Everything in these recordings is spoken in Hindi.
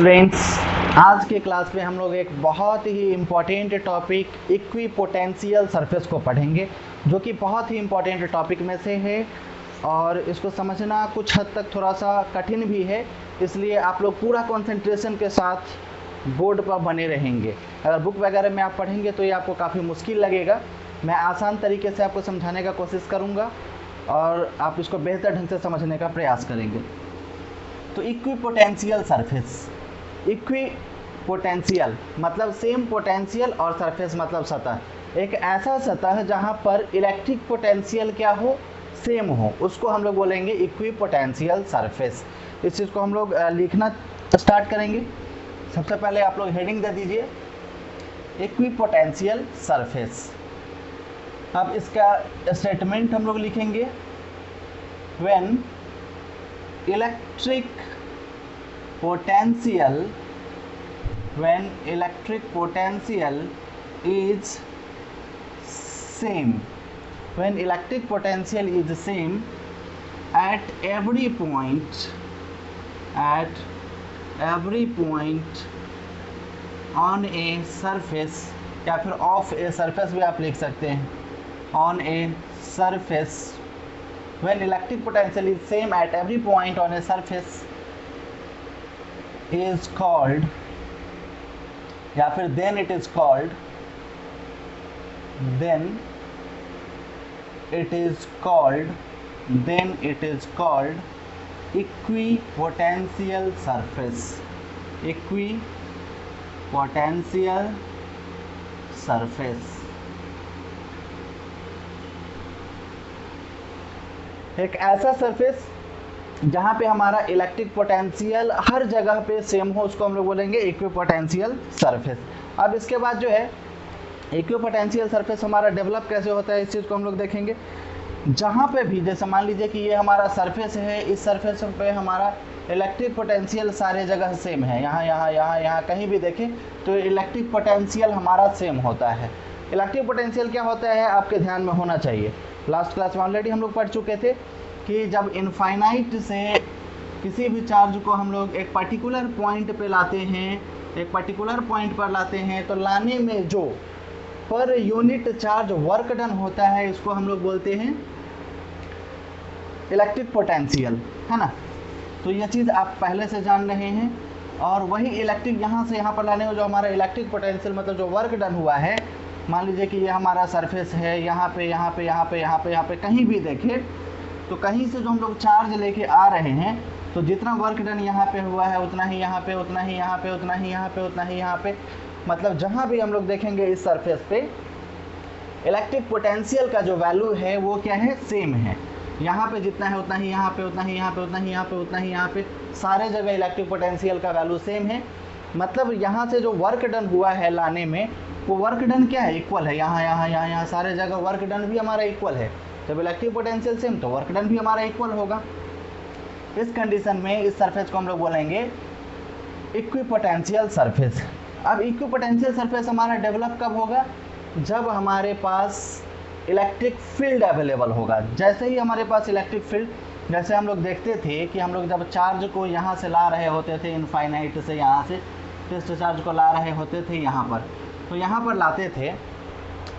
स्टूडेंट्स, आज के क्लास में हम लोग एक बहुत ही इम्पॉर्टेंट टॉपिक इक्विपोटेंशियल सरफेस को पढ़ेंगे, जो कि बहुत ही इम्पॉर्टेंट टॉपिक में से है और इसको समझना कुछ हद तक थोड़ा सा कठिन भी है। इसलिए आप लोग पूरा कंसंट्रेशन के साथ बोर्ड पर बने रहेंगे। अगर बुक वगैरह में आप पढ़ेंगे तो ये आपको काफ़ी मुश्किल लगेगा। मैं आसान तरीके से आपको समझाने का कोशिश करूँगा और आप इसको बेहतर ढंग से समझने का प्रयास करेंगे। तो इक्विपोटेंशियल सरफेस, इक्विपोटेंशियल मतलब सेम पोटेंशियल और सरफेस मतलब सतह। एक ऐसा सतह जहाँ पर इलेक्ट्रिक पोटेंशियल क्या हो, सेम हो, उसको हम लोग बोलेंगे इक्विपोटेंशियल सरफेस। इस चीज़ को हम लोग लिखना स्टार्ट करेंगे। सबसे पहले आप लोग हेडिंग दे दीजिए इक्विपोटेंशियल सरफेस। अब इसका स्टेटमेंट हम लोग लिखेंगे, when electric potential is same, when electric potential is same at every point on a surface, या फिर ऑफ ए सरफेस भी आप लिख सकते हैं, on a surface, when electric potential is same at every point on a surface is called, या फिर then it is called equipotential surface, equipotential surface। एक ऐसा सरफेस जहाँ पे हमारा इलेक्ट्रिक पोटेंशियल हर जगह पे सेम हो, उसको हम लोग बोलेंगे इक्विपोटेंशियल सरफेस। अब इसके बाद जो है इक्विपोटेंशियल सरफेस हमारा डेवलप कैसे होता है, इस चीज़ को हम लोग देखेंगे। जहाँ पे भी, जैसे मान लीजिए कि ये हमारा सरफेस है, इस सरफेस पे हमारा इलेक्ट्रिक पोटेंशियल सारे जगह सेम है, यहाँ कहीं भी देखें तो इलेक्ट्रिक पोटेंशियल हमारा सेम होता है। इलेक्ट्रिक पोटेंशियल क्या होता है आपके ध्यान में होना चाहिए। लास्ट क्लास में ऑलरेडी हम लोग पढ़ चुके थे कि जब इनफाइनाइट से किसी भी चार्ज को हम लोग एक पर्टिकुलर पॉइंट पे लाते हैं, तो लाने में जो per unit charge work done होता है, इसको हम लोग बोलते हैं इलेक्ट्रिक पोटेंशियल, है ना। तो ये चीज़ आप पहले से जान रहे हैं। और वही इलेक्ट्रिक यहाँ से यहाँ पर लाने में जो हमारा इलेक्ट्रिक पोटेंशियल मतलब जो वर्क डन हुआ है, मान लीजिए कि ये हमारा सरफेस है, यहाँ पे कहीं भी देखें तो कहीं से जो हम लोग चार्ज लेके आ रहे हैं, तो जितना वर्क डन यहाँ पे हुआ है उतना ही यहाँ पे, उतना ही यहाँ पे, मतलब जहाँ भी हम लोग देखेंगे इस सरफेस पे इलेक्ट्रिक पोटेंशियल का जो वैल्यू है वो क्या है, सेम है। यहाँ पे जितना है उतना ही यहाँ पे, उतना ही यहाँ पे, सारे जगह इलेक्ट्रिक पोटेंशियल का वैल्यू सेम है। मतलब यहाँ से जो वर्क डन हुआ है लाने में, वो वर्क डन क्या है, इक्वल है। यहाँ सारे जगह वर्क डन भी हमारा इक्वल है। जब इलेक्ट्रिक पोटेंशियल सेम तो वर्क डन भी हमारा इक्वल होगा। इस कंडीशन में इस सरफेस को हम लोग बोलेंगे इक्विपोटेंशियल सरफेस। अब इक्विपोटेंशियल सरफेस हमारा डेवलप कब होगा, जब हमारे पास इलेक्ट्रिक फील्ड अवेलेबल होगा। जैसे ही हमारे पास इलेक्ट्रिक फील्ड, जैसे हम लोग देखते थे कि हम लोग जब चार्ज को यहाँ से ला रहे होते थे, इनफाइनाइट से यहाँ से टेस्ट चार्ज को ला रहे होते थे यहाँ पर, तो यहाँ पर लाते थे,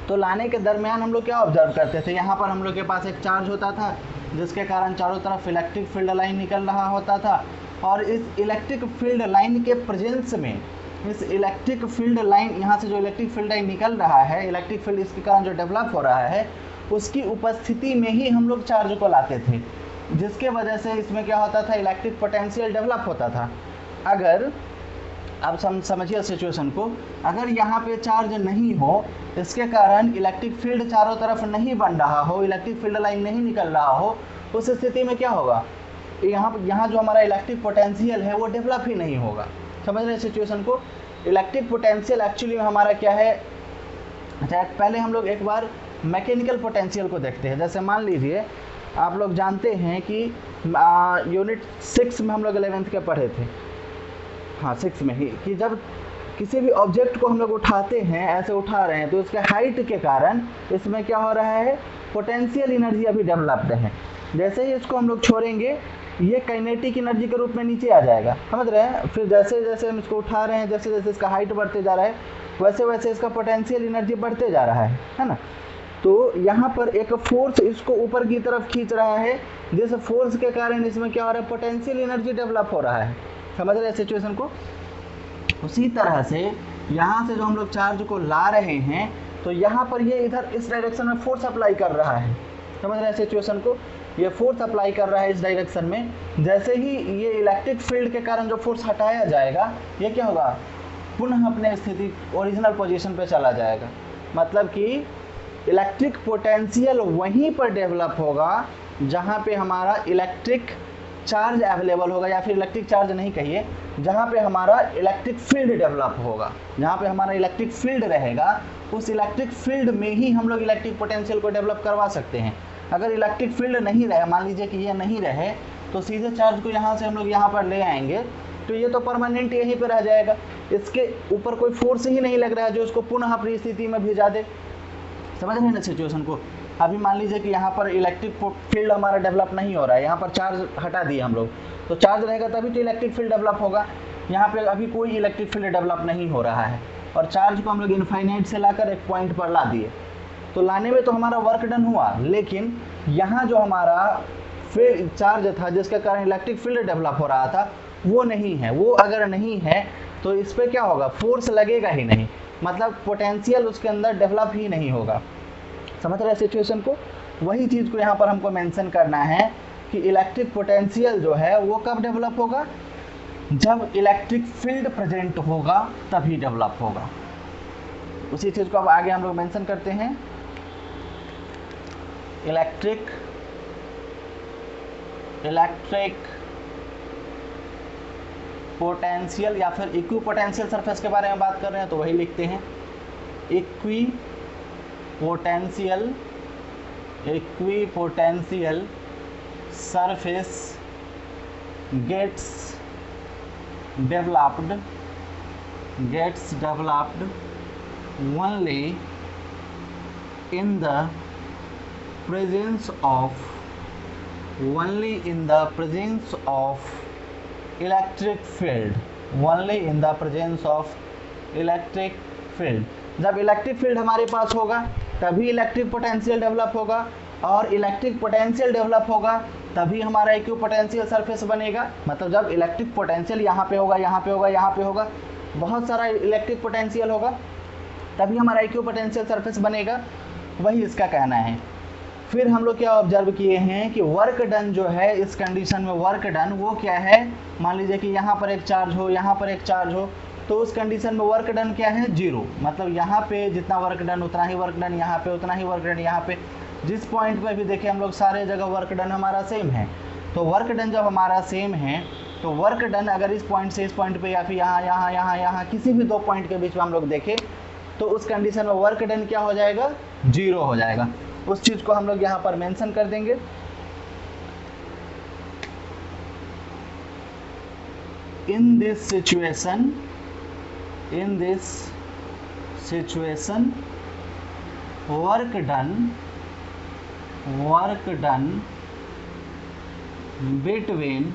तो लाने के दरमियान हम लोग क्या ऑब्जर्व करते थे, यहाँ पर हम लोग के पास एक चार्ज होता था जिसके कारण चारों तरफ इलेक्ट्रिक फील्ड लाइन निकल रहा होता था। और इस इलेक्ट्रिक फील्ड लाइन के प्रेजेंस में, इस इलेक्ट्रिक फील्ड लाइन, यहाँ से जो इलेक्ट्रिक फील्ड लाइन निकल रहा है, इलेक्ट्रिक फील्ड इसके कारण जो डेवलप हो रहा है, उसकी उपस्थिति में ही हम लोग चार्ज को लाते थे, जिसके वजह से इसमें क्या होता था, इलेक्ट्रिक पोटेंशियल डेवलप होता था। अगर अब समझिए सिचुएशन को, अगर यहाँ पे चार्ज नहीं हो, इसके कारण इलेक्ट्रिक फील्ड चारों तरफ नहीं बन रहा हो, इलेक्ट्रिक फील्ड लाइन नहीं निकल रहा हो, उस स्थिति में क्या होगा, यहाँ जो हमारा इलेक्ट्रिक पोटेंशियल है वो डेवलप ही नहीं होगा। समझ रहे सिचुएशन को। इलेक्ट्रिक पोटेंशियल एक्चुअली हमारा क्या है, अच्छा पहले हम लोग एक बार मैकेनिकल पोटेंशियल को देखते हैं। जैसे मान लीजिए आप लोग जानते हैं कि यूनिट 6 में हम लोग 11th के पढ़े थे, हाँ 6 में ही, कि जब किसी भी ऑब्जेक्ट को हम लोग उठाते हैं, ऐसे उठा रहे हैं, तो उसके हाइट के कारण इसमें क्या हो रहा है, पोटेंशियल एनर्जी अभी डेवलप्ड है। जैसे ही इसको हम लोग छोड़ेंगे ये काइनेटिक एनर्जी के रूप में नीचे आ जाएगा, समझ रहे हैं। फिर जैसे जैसे हम इसको उठा रहे हैं, जैसे जैसे इसका हाइट बढ़ते जा रहा है, वैसे वैसे इसका पोटेंशियल एनर्जी बढ़ते जा रहा है ना। तो यहाँ पर एक फोर्स इसको ऊपर की तरफ खींच रहा है, जिस फोर्स के कारण इसमें क्या हो रहा है, पोटेंशियल एनर्जी डेवलप हो रहा है, समझ रहे हैं सिचुएशन को। उसी तरह से यहाँ से जो हम लोग चार्ज को ला रहे हैं, तो यहाँ पर ये इधर इस डायरेक्शन में फोर्स अप्लाई कर रहा है, समझ रहे हैं सिचुएशन को। ये फोर्स अप्लाई कर रहा है इस डायरेक्शन में। जैसे ही ये इलेक्ट्रिक फील्ड के कारण जो फोर्स हटाया जाएगा, ये क्या होगा, पुनः अपने स्थिति ओरिजिनल पोजीशन पे चला जाएगा। मतलब कि इलेक्ट्रिक पोटेंशियल वहीं पर डेवलप होगा जहाँ पे हमारा इलेक्ट्रिक चार्ज अवेलेबल होगा, या फिर इलेक्ट्रिक चार्ज नहीं कहिए, जहाँ पे हमारा इलेक्ट्रिक फील्ड डेवलप होगा, जहाँ पे हमारा इलेक्ट्रिक फील्ड रहेगा, उस इलेक्ट्रिक फील्ड में ही हम लोग इलेक्ट्रिक पोटेंशियल को डेवलप करवा सकते हैं। अगर इलेक्ट्रिक फील्ड नहीं रहे, मान लीजिए कि ये नहीं रहे, तो सीधे चार्ज को यहाँ से हम लोग यहाँ पर ले आएंगे, तो ये तो परमानेंट यहीं पर रह जाएगा, इसके ऊपर कोई फोर्स ही नहीं लग रहा है जो इसको पुनः अपनी स्थिति में भिजा दे, समझ रहे हैं ना सिचुएशन को। अभी मान लीजिए कि यहाँ पर इलेक्ट्रिक फील्ड हमारा डेवलप नहीं हो रहा है, यहाँ पर चार्ज हटा दिए हम लोग, तो चार्ज रहेगा तभी तो इलेक्ट्रिक फील्ड डेवलप होगा। यहाँ पे अभी कोई इलेक्ट्रिक फील्ड डेवलप नहीं हो रहा है, और चार्ज को हम लोग इनफाइनाइट से लाकर एक पॉइंट पर ला दिए, तो लाने में तो हमारा वर्क डन हुआ, लेकिन यहाँ जो हमारा फिर चार्ज था जिसके कारण इलेक्ट्रिक फील्ड डेवलप हो रहा था, वो नहीं है। वो अगर नहीं है तो इस पर क्या होगा, फोर्स लगेगा ही नहीं, मतलब पोटेंशियल उसके अंदर डेवलप ही नहीं होगा, समझ रहे सिचुएशन को। वही चीज़ को यहाँ पर हमको मेंशन करना है कि इलेक्ट्रिक पोटेंशियल जो है वो कब डेवलप होगा, जब इलेक्ट्रिक फील्ड प्रेजेंट होगा तभी डेवलप होगा। उसी चीज़ को अब आगे हम लोग मेंशन करते हैं। इलेक्ट्रिक पोटेंशियल या फिर इक्वी पोटेंशियल सरफेस के बारे में बात कर रहे हैं, तो वही लिखते हैं, equi potential surface gets developed only in the presence of electric field. जब इलेक्ट्रिक फील्ड हमारे पास होगा तभी इलेक्ट्रिक पोटेंशियल डेवलप होगा, और इलेक्ट्रिक पोटेंशियल डेवलप होगा तभी हमारा इक्वी पोटेंशियल सरफेस बनेगा। मतलब जब इलेक्ट्रिक पोटेंशियल यहाँ पे होगा, यहाँ पे होगा, यहाँ पे होगा, बहुत सारा इलेक्ट्रिक पोटेंशियल होगा, तभी हमारा इक्वी पोटेंशियल सरफेस बनेगा, वही इसका कहना है। फिर हम लोग क्या ऑब्जर्व किए हैं कि वर्क डन जो है इस कंडीशन में, वर्क डन वो क्या है, मान लीजिए कि यहाँ पर एक चार्ज हो, यहाँ पर एक चार्ज हो, तो उस कंडीशन में वर्क डन क्या है, जीरो। मतलब यहाँ पे जितना वर्क डन उतना ही वर्क डन, यहाँ पे उतना ही वर्क डन, यहाँ पे जिस पॉइंट पे भी देखें हम लोग सारे जगह वर्क डन हमारा सेम है। तो वर्क डन जब हमारा सेम है, तो वर्क डन अगर इस पॉइंट से इस पॉइंट पे या फिर यहाँ किसी भी दो पॉइंट के बीच में हम लोग देखें, तो उस कंडीशन में वर्क डन क्या हो जाएगा, जीरो हो जाएगा। उस चीज़ को हम लोग यहाँ पर मेंशन कर देंगे। In this situation, work done between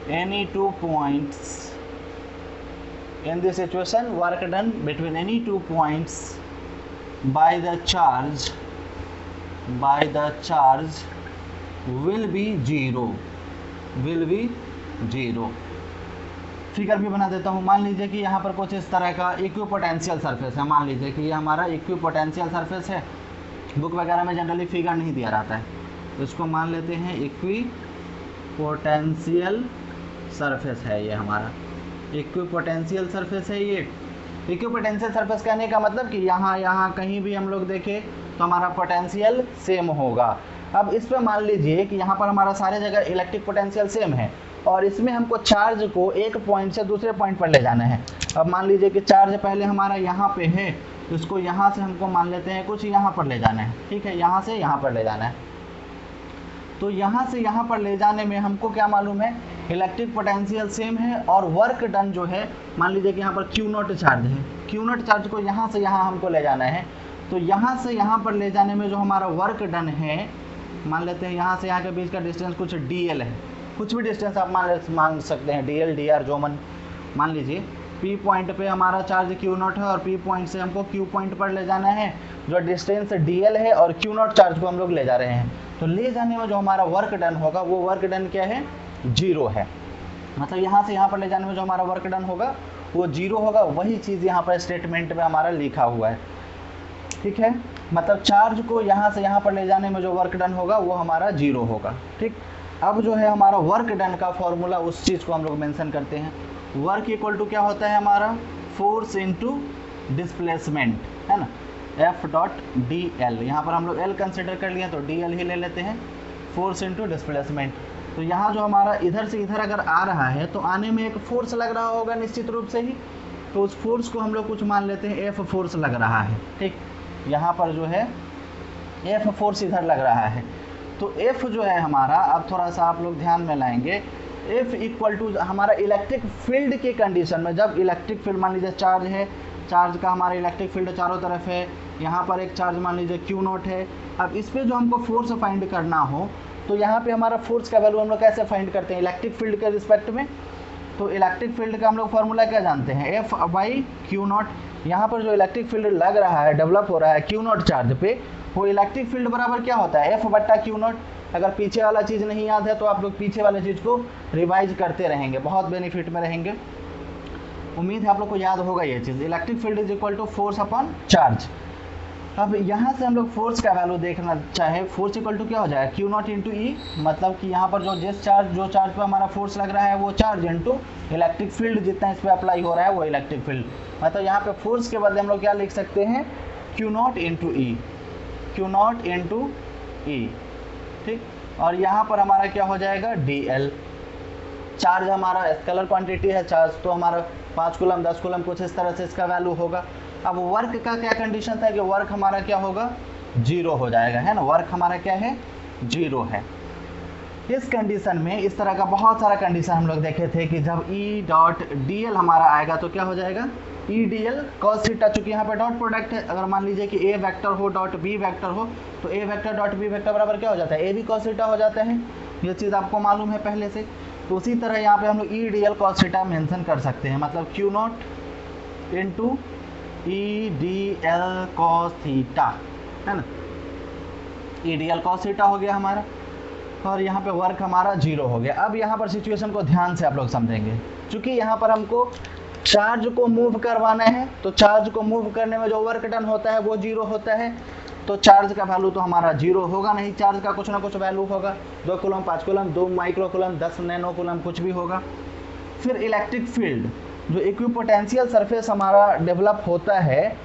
any two points, in this situation work done between any two points by the charge will be zero। Figure भी बना देता हूँ। मान लीजिए कि यहाँ पर कुछ इस तरह का इक्वी पोटेंशियल सरफेस है। मान लीजिए कि ये हमारा इक्वी पोटेंशियल सरफेस है। बुक वगैरह में जनरली फिगर नहीं दिया रहता है, तो इसको मान लेते हैं इक्वी पोटेंशियल सरफेस है। ये हमारा इक्वी पोटेंशियल सरफेस है। ये इक्वी पोटेंशियल सरफेस कहने का मतलब कि यहाँ कहीं भी हम लोग देखें तो हमारा पोटेंशियल सेम होगा। अब इस पर मान लीजिए कि यहाँ पर हमारा सारे जगह इलेक्ट्रिक पोटेंशियल सेम है, और इसमें हमको चार्ज को एक पॉइंट से दूसरे पॉइंट पर ले जाना है। अब मान लीजिए कि चार्ज पहले हमारा यहाँ पे है, तो इसको यहाँ से हमको मान लेते हैं कुछ यहाँ पर ले जाना है, ठीक है, यहाँ से यहाँ पर ले जाना है। तो यहाँ से यहाँ पर ले जाने में हमको क्या मालूम है, इलेक्ट्रिक पोटेंशियल सेम है, और वर्क डन जो है, मान लीजिए कि यहाँ पर Q0 चार्ज है, Q0 चार्ज को यहाँ से यहाँ हमको ले जाना है, तो यहाँ से यहाँ पर ले जाने में जो हमारा वर्क डन है, मान लेते हैं यहाँ से यहाँ के बीच का डिस्टेंस कुछ dl है, कुछ भी डिस्टेंस आप मान सकते हैं, dl dr जो मान लीजिए। P पॉइंट पे हमारा चार्ज Q0 है और P पॉइंट से हमको Q पॉइंट पर ले जाना है, जो डिस्टेंस dl है और Q0 चार्ज को हम लोग ले जा रहे हैं। तो ले जाने में जो हमारा वर्क डन होगा वो वर्क डन क्या है, 0 है। मतलब यहाँ से यहाँ पर ले जाने में जो हमारा वर्क डन होगा वो 0 होगा। वही चीज़ यहाँ पर स्टेटमेंट में हमारा लिखा हुआ है, ठीक है। मतलब चार्ज को यहाँ से यहाँ पर ले जाने में जो वर्क डन होगा वो हमारा 0 होगा, ठीक। अब जो है हमारा वर्क डन का फॉर्मूला, उस चीज़ को हम लोग मेंशन करते हैं। वर्क इक्वल टू क्या होता है हमारा, फोर्स इनटू डिस्प्लेसमेंट, है ना, F डॉट डी एल। यहाँ पर हम लोग L कंसिडर कर लिया तो डी एल ही ले लेते हैं, फोर्स इनटू डिस्प्लेसमेंट। तो यहाँ जो हमारा इधर से इधर अगर आ रहा है तो आने में एक फोर्स लग रहा होगा निश्चित रूप से ही, तो उस फोर्स को हम लोग कुछ मान लेते हैं F फोर्स लग रहा है, ठीक। यहाँ पर जो है F फोर्स इधर लग रहा है, तो F जो है हमारा, अब थोड़ा सा आप लोग ध्यान में लाएंगे, F इक्वल टू हमारा इलेक्ट्रिक फील्ड की कंडीशन में, जब इलेक्ट्रिक फील्ड मान लीजिए चार्ज है, चार्ज का हमारा इलेक्ट्रिक फील्ड चारों तरफ है, यहाँ पर एक चार्ज मान लीजिए Q0 है। अब इस पर जो हमको फोर्स फाइंड करना हो तो यहाँ पे हमारा फोर्स का वैल्यू हम लोग कैसे फाइंड करते हैं, इलेक्ट्रिक फील्ड के रिस्पेक्ट में। तो इलेक्ट्रिक फील्ड का हम लोग फार्मूला क्या जानते हैं, F बाई Q0। यहाँ पर जो इलेक्ट्रिक फील्ड लग रहा है, डेवलप हो रहा है Q0 चार्ज पे, वो इलेक्ट्रिक फील्ड बराबर क्या होता है, F बट्टा Q0। अगर पीछे वाला चीज़ नहीं याद है तो आप लोग पीछे वाले चीज़ को रिवाइज करते रहेंगे, बहुत बेनिफिट में रहेंगे। उम्मीद है आप लोग को याद होगा ये चीज़। Electric field is equal to force upon charge. अब यहाँ से हम लोग फोर्स का वैल्यू देखना चाहे, फोर्स इक्वल टू क्या हो जाएगा, Q0 इंटू ई। मतलब कि यहाँ पर जो चार्ज पे हमारा फोर्स लग रहा है वो चार्ज इंटू इलेक्ट्रिक फील्ड जितना इस पर अप्लाई हो रहा है वो इलेक्ट्रिक फील्ड। मतलब यहाँ पे फोर्स के बदले हम लोग क्या लिख सकते हैं, Q0 इंटू ई, Q0 इंटू ई, ठीक। और यहाँ पर हमारा क्या हो जाएगा, DL। चार्ज हमारा स्केलर क्वांटिटी है चार्ज, तो हमारा 5 कूलम 10 कूलम कुछ इस तरह से इसका वैल्यू होगा। अब वर्क का क्या कंडीशन था कि वर्क हमारा क्या होगा, 0 हो जाएगा, है ना। वर्क हमारा क्या है, 0 है। इस कंडीशन में इस तरह का बहुत सारा कंडीशन हम लोग देखे थे कि जब E डॉट डी एल हमारा आएगा तो क्या हो जाएगा, ई डी एल कॉस थीटा। चूँकि यहाँ पर डॉट प्रोडक्ट है, अगर मान लीजिए कि ए वेक्टर हो डॉट बी वेक्टर हो तो ए वेक्टर डॉट बी वेक्टर बराबर क्या हो जाता है, ए भी कॉस थीटा हो जाता है। ये चीज़ आपको मालूम है पहले से। तो उसी तरह यहाँ पे हम लोग ई D L cos theta mention कर सकते हैं, मतलब Q0 into E D L cos theta, है ना। ई डी एल कॉस थीटा हो गया हमारा, और यहाँ पे वर्क हमारा 0 हो गया। अब यहाँ पर सिचुएशन को ध्यान से आप लोग समझेंगे, क्योंकि यहाँ पर हमको चार्ज को मूव करवाना है, तो चार्ज को मूव करने में जो वर्क डन होता है वो 0 होता है। तो चार्ज का वैल्यू तो हमारा 0 होगा नहीं, चार्ज का कुछ ना कुछ वैल्यू होगा, 2 coulomb 5 coulomb 2 micro coulomb 10 nano coulomb कुछ भी होगा। फिर इलेक्ट्रिक फील्ड, जो इक्विपोटेंशियल सरफेस हमारा डेवलप होता है,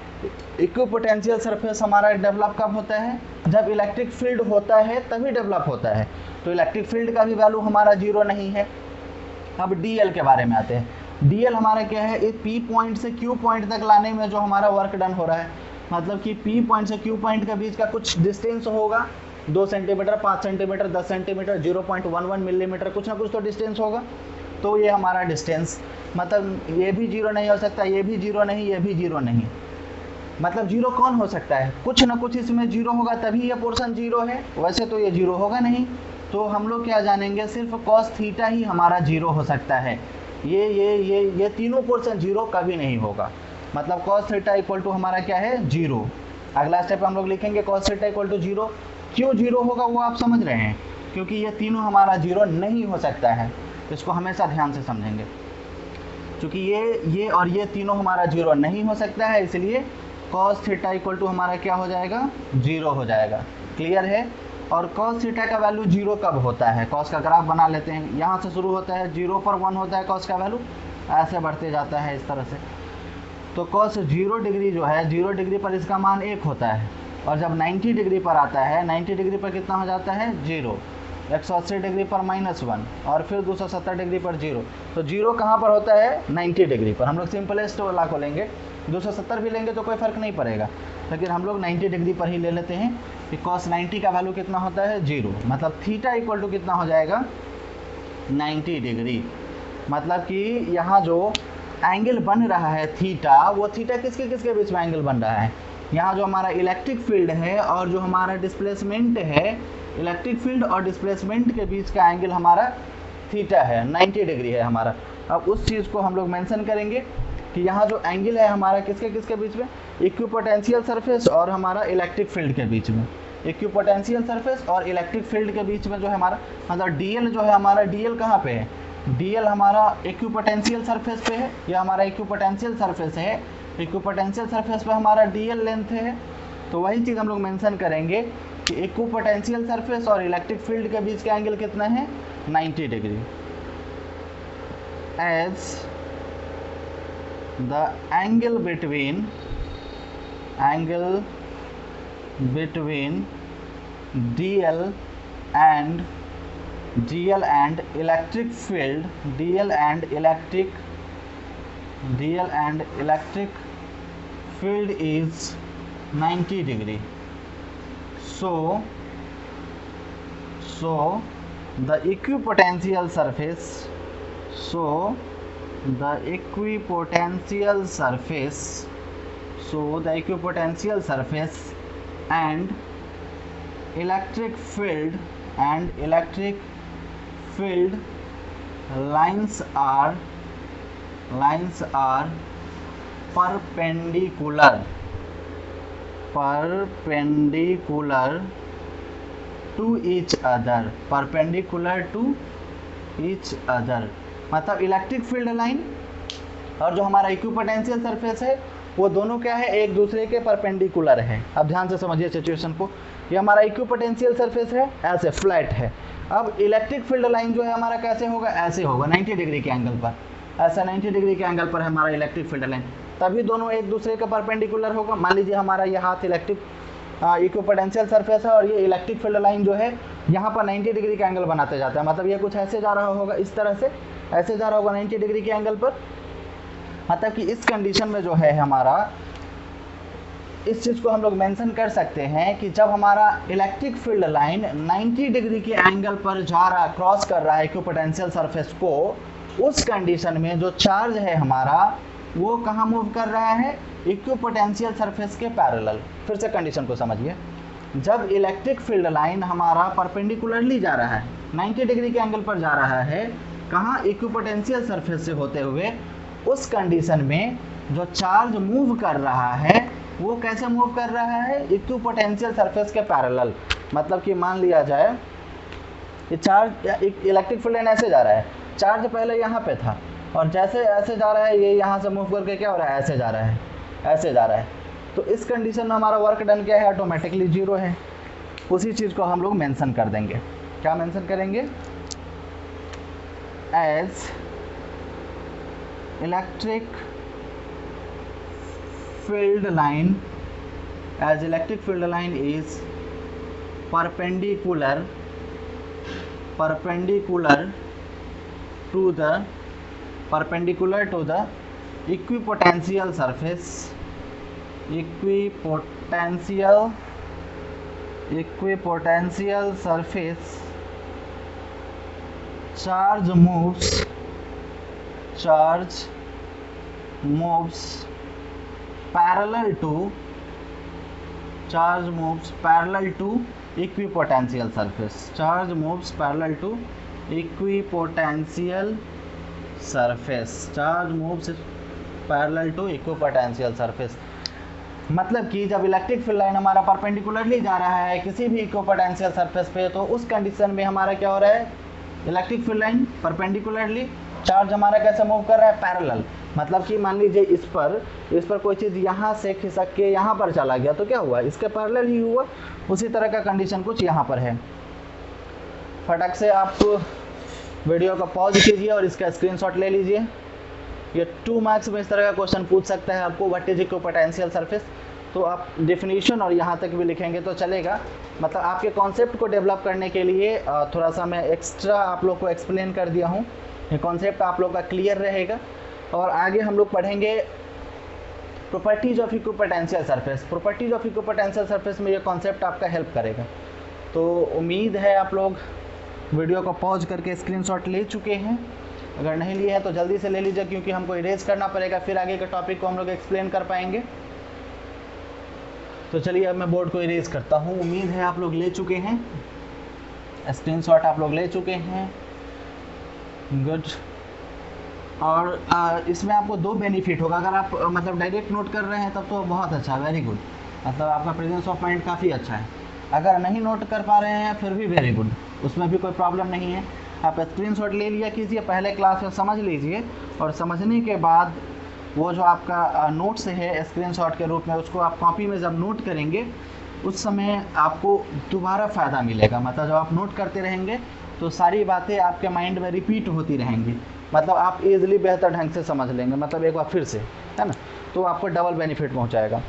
इक्विपोटेंशियल सरफेस हमारा डेवलप कब होता है, जब इलेक्ट्रिक फील्ड होता है तभी डेवलप होता है। तो इलेक्ट्रिक फील्ड का भी वैल्यू हमारा 0 नहीं है। अब डीएल के बारे में आते हैं। डीएल हमारा क्या है, इस पी पॉइंट से क्यू पॉइंट तक लाने में जो हमारा वर्क डन हो रहा है, मतलब कि पी पॉइंट से क्यू पॉइंट के बीच का कुछ डिस्टेंस होगा, 2 सेंटीमीटर 5 सेंटीमीटर 10 सेंटीमीटर 0.11 मिलीमीटर, कुछ ना कुछ तो डिस्टेंस होगा। तो ये हमारा डिस्टेंस, मतलब ये भी 0 नहीं हो सकता, ये भी 0 नहीं, ये भी 0 नहीं। मतलब 0 कौन हो सकता है, कुछ ना कुछ इसमें 0 होगा तभी ये पोर्शन 0 है, वैसे तो ये 0 होगा नहीं। तो हम लोग क्या जानेंगे, सिर्फ कॉस थीटा ही हमारा 0 हो सकता है। ये तीनों पोर्शन 0 कभी नहीं होगा। मतलब कॉस थीटा इक्वल टू हमारा क्या है, 0। अगला स्टेप हम लोग लिखेंगे कॉस थीटा इक्वल टू 0। क्यों 0 होगा वो आप समझ रहे हैं, क्योंकि ये तीनों हमारा 0 नहीं हो सकता है। इसको हमेशा ध्यान से समझेंगे, क्योंकि ये और ये तीनों हमारा 0 नहीं हो सकता है, इसलिए कॉस थीटा इक्वल टू हमारा क्या हो जाएगा, 0 हो जाएगा। क्लियर है। और कॉस थीटा का वैल्यू 0 कब होता है, कॉस का ग्राफ बना लेते हैं। यहाँ से शुरू होता है 0 पर 1 होता है कॉस का वैल्यू, ऐसे बढ़ते जाता है इस तरह से। तो कॉस 0 डिग्री जो है, 0 डिग्री पर इसका मान 1 होता है, और जब 90 डिग्री पर आता है, 90 डिग्री पर कितना हो जाता है, 0। 180 डिग्री पर -1, और फिर 270 डिग्री पर 0। तो 0 कहाँ पर होता है, 90 डिग्री पर। हम लोग सिंपलेस्ट वाला को लेंगे, 270 भी लेंगे तो कोई फ़र्क नहीं पड़ेगा, लेकिन हम लोग 90 डिग्री पर ही ले लेते हैं कि कॉस 90 का वैल्यू कितना होता है, 0। मतलब थीटा इक्वल टू कितना हो जाएगा, 90 डिग्री। मतलब कि यहाँ जो एंगल बन रहा है थीटा, वो थीटा किसके बीच में एंगल बन रहा है, यहाँ जो हमारा इलेक्ट्रिक फील्ड है और जो हमारा डिस्प्लेसमेंट है, इलेक्ट्रिक फील्ड और डिस्प्लेसमेंट के बीच का एंगल हमारा थीटा है, 90 डिग्री है हमारा। अब उस चीज़ को हम लोग मेंशन करेंगे कि यहाँ जो एंगल है हमारा किसके किसके बीच में, इक्विपोटेंशियल सरफेस और हमारा इलेक्ट्रिक फील्ड के बीच में, इक्विपोटेंशियल सरफेस और इलेक्ट्रिक फील्ड के बीच में जो है हमारा मतलब डीएल जो है हमारा, डीएल कहाँ पे है, डीएल हमारा इक्विपोटेंशियल सरफेस पे है, या हमारा इक्विपोटेंशियल सरफेस है, इक्विपोटेंशियल सरफेस पे हमारा डीएल लेंथ है। तो वही चीज़ हम लोग मेंशन करेंगे कि इक्विपोटेंशियल सरफेस और इलेक्ट्रिक फील्ड के बीच का एंगल कितना है, 90 degree. As the angle between DL and electric field, DL and electric field is 90 degree. So the equipotential surface, and electric field lines are perpendicular to each other, मतलब इलेक्ट्रिक फील्ड लाइन और जो हमारा इक्विपोटेंशियल सरफेस है वो दोनों क्या है, एक दूसरे के परपेंडिकुलर है। अब ध्यान से समझिए सिचुएशन को, ये हमारा इक्विपोटेंशियल सरफेस है, ऐसे फ्लैट है। अब इलेक्ट्रिक फील्ड लाइन जो है हमारा कैसे होगा, ऐसे होगा 90 डिग्री के एंगल पर, ऐसा 90 डिग्री के एंगल पर है हमारा इलेक्ट्रिक फील्ड लाइन, तभी दोनों एक दूसरे के परपेंडिकुलर होगा। मान लीजिए हमारा ये हाथ इलेक्ट्रिक इक्विपोटेंशियल सरफेस है और ये इलेक्ट्रिक फील्ड लाइन जो है यहाँ पर 90 डिग्री का एंगल बनाते जाता है, मतलब ये कुछ ऐसे जा रहा होगा, इस तरह से ऐसे जा रहा होगा 90 डिग्री के एंगल पर। मतलब कि इस कंडीशन में जो है हमारा, इस चीज़ को हम लोग मेंशन कर सकते हैं कि जब हमारा इलेक्ट्रिक फील्ड लाइन 90 डिग्री के एंगल पर जा रहा, क्रॉस कर रहा है इक्विपोटेंशियल सरफेस को, उस कंडीशन में जो चार्ज है हमारा वो कहाँ मूव कर रहा है, इक्विपोटेंशियल सरफेस के पैरेलल। फिर से कंडीशन को समझिए, जब इलेक्ट्रिक फील्ड लाइन हमारा परपेंडिकुलरली जा रहा है, 90 डिग्री के एंगल पर जा रहा है, कहाँ, इक्विपोटेंशियल सरफेस से होते हुए, उस कंडीशन में जो चार्ज मूव कर रहा है वो कैसे मूव कर रहा है, इक्विपोटेंशियल सरफेस के पैरेलल। मतलब कि मान लिया जाए कि चार्ज इलेक्ट्रिक फील्ड लाइन ऐसे जा रहा है, चार्ज पहले यहाँ पे था और जैसे ऐसे जा रहा है, ये यहाँ से मूव करके क्या हो रहा है, ऐसे जा रहा है, ऐसे जा रहा है। तो इस कंडीशन में हमारा वर्क डन क्या है, ऑटोमेटिकली 0 है। उसी चीज़ को हम लोग मेंशन कर देंगे। क्या मेंशन करेंगे, as electric field line is perpendicular to the equipotential surface, charge moves parallel to equipotential surface. Charge moves parallel to equipotential surface. मतलब कि जब इलेक्ट्रिक फील्ड लाइन हमारा परपेंडिकुलरली जा रहा है किसी भी इक्विपोटेंशियल सरफेस पे, तो उस कंडीशन में हमारा क्या हो रहा है, electric field line perpendicularly, charge हमारा कैसे मूव कर रहा है, पैरेलल। मतलब कि मान लीजिए इस पर कोई चीज़ यहाँ से खिसक के यहाँ पर चला गया तो क्या हुआ, इसके पैरेलल ही हुआ। उसी तरह का कंडीशन कुछ यहाँ पर है। फटाक से आप वीडियो को पॉज कीजिए और इसका स्क्रीनशॉट ले लीजिए। ये 2 मार्क्स में इस तरह का क्वेश्चन पूछ सकता है आपको, व्हाट इज इक्विपोटेंशियल सरफेस। तो आप डेफिनेशन और यहाँ तक भी लिखेंगे तो चलेगा। मतलब आपके कॉन्सेप्ट को डेवलप करने के लिए थोड़ा सा मैं एक्स्ट्रा आप लोग को एक्सप्लेन कर दिया हूँ। ये कॉन्सेप्ट आप लोग का क्लियर रहेगा। और आगे हम लोग पढ़ेंगे properties of equipotential surface. Properties of equipotential surface में ये कॉन्सेप्ट आपका हेल्प करेगा। तो उम्मीद है आप लोग वीडियो को पॉज करके स्क्रीनशॉट ले चुके हैं। अगर नहीं लिए हैं तो जल्दी से ले लीजिए, क्योंकि हमको इरेज करना पड़ेगा, फिर आगे के टॉपिक को हम लोग एक्सप्लेन कर पाएंगे। तो चलिए अब मैं बोर्ड को इरेज करता हूँ। उम्मीद है आप लोग ले चुके हैं, स्क्रीनशॉट आप लोग ले चुके हैं। गुड। और इसमें आपको दो बेनिफिट होगा, अगर आप मतलब डायरेक्ट नोट कर रहे हैं तब तो बहुत अच्छा, वेरी गुड, मतलब आपका प्रेजेंस ऑफ माइंड काफ़ी अच्छा है। अगर नहीं नोट कर पा रहे हैं फिर भी वेरी गुड, उसमें भी कोई प्रॉब्लम नहीं है। आप स्क्रीनशॉट ले लिया कीजिए, पहले क्लास में समझ लीजिए, और समझने के बाद वो जो आपका नोट्स है स्क्रीनशॉट के रूप में, उसको आप कॉपी में जब नोट करेंगे उस समय आपको दोबारा फ़ायदा मिलेगा। मतलब जब आप नोट करते रहेंगे तो सारी बातें आपके माइंड में रिपीट होती रहेंगी, मतलब आप ईजिली बेहतर ढंग से समझ लेंगे, मतलब एक बार फिर से, है ना, तो आपको डबल बेनिफिट पहुंचाएगा।